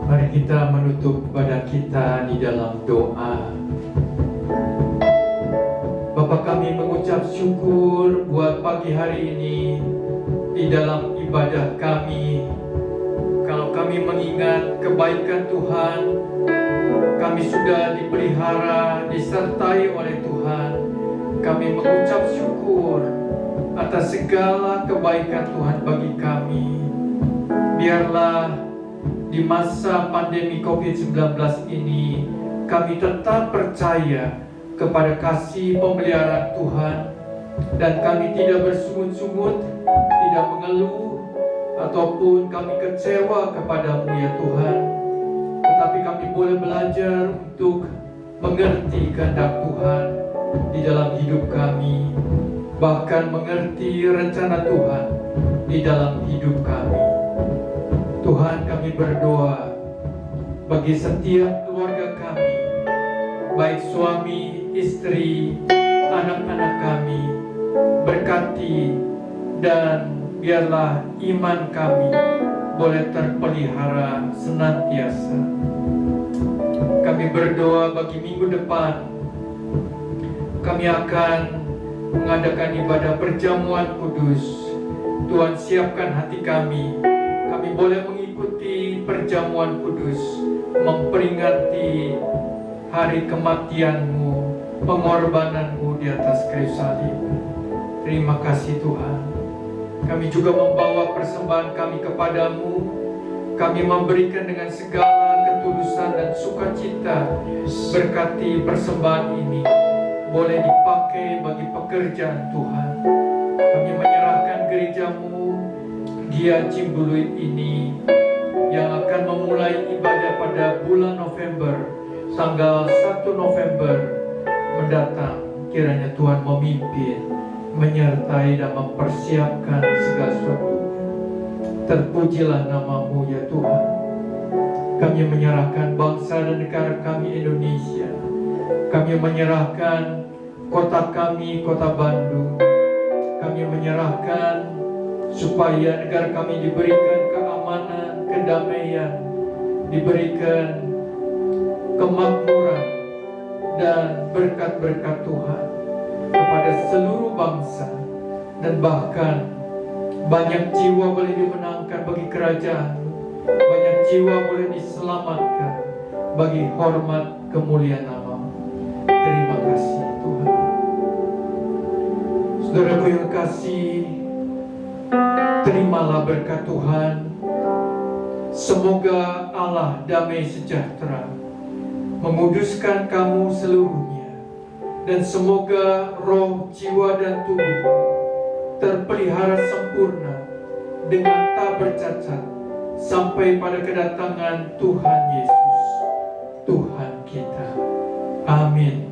Mari kita menutup ibadah kita di dalam doa. Bapa, kami mengucap syukur buat pagi hari ini di dalam ibadah kami. Kalau kami mengingat kebaikan Tuhan, kami sudah dipelihara, disertai oleh Tuhan. Kami mengucap syukur atas segala kebaikan Tuhan bagi kami. Biarlah di masa pandemi COVID-19 ini kami tetap percaya kepada kasih pemeliharaan Tuhan, dan kami tidak bersungut-sungut, tidak mengeluh, ataupun kami kecewa kepadamu ya Tuhan. Tetapi kami boleh belajar untuk mengerti kehendak Tuhan di dalam hidup kami, bahkan mengerti rencana Tuhan di dalam hidup kami. Tuhan, kami berdoa bagi setiap keluarga kami, baik suami, istri, anak-anak kami, berkati dan biarlah iman kami boleh terpelihara senantiasa. Kami berdoa bagi minggu depan, kami akan mengadakan ibadah perjamuan kudus. Tuhan, siapkan hati kami. Kami boleh mengikuti perjamuan kudus, memperingati hari kematian-Mu, pengorbanan-Mu di atas kayu salib. Terima kasih Tuhan. Kami juga membawa persembahan kami kepadamu. Kami memberikan dengan segala ketulusan dan sukacita. Berkati persembahan ini boleh dipakai bagi pekerjaan Tuhan. Kami menyerahkan gereja-Mu Gia Cimbuluit ini yang akan memulai ibadah pada bulan November, tanggal 1 November mendatang. Kiranya Tuhan memimpin, menyertai dan mempersiapkan segala sesuatu. Terpujilah nama-Mu ya Tuhan. Kami menyerahkan bangsa dan negara kami Indonesia. Kami menyerahkan kota kami, kota Bandung. Kami menyerahkan supaya negara kami diberikan keamanan, kedamaian, diberikan kemakmuran dan berkat-berkat Tuhan kepada seluruh bangsa, dan bahkan banyak jiwa boleh dimenangkan bagi kerajaan, banyak jiwa boleh diselamatkan bagi hormat kemuliaan nama-Mu. Terima kasih Tuhan. Saudaraku yang kasih, terimalah berkat Tuhan. Semoga Allah damai sejahtera menguduskan kamu seluruhnya, dan semoga roh, jiwa, dan tubuh terpelihara sempurna dengan tak bercacat sampai pada kedatangan Tuhan Yesus, Tuhan kita. Amin.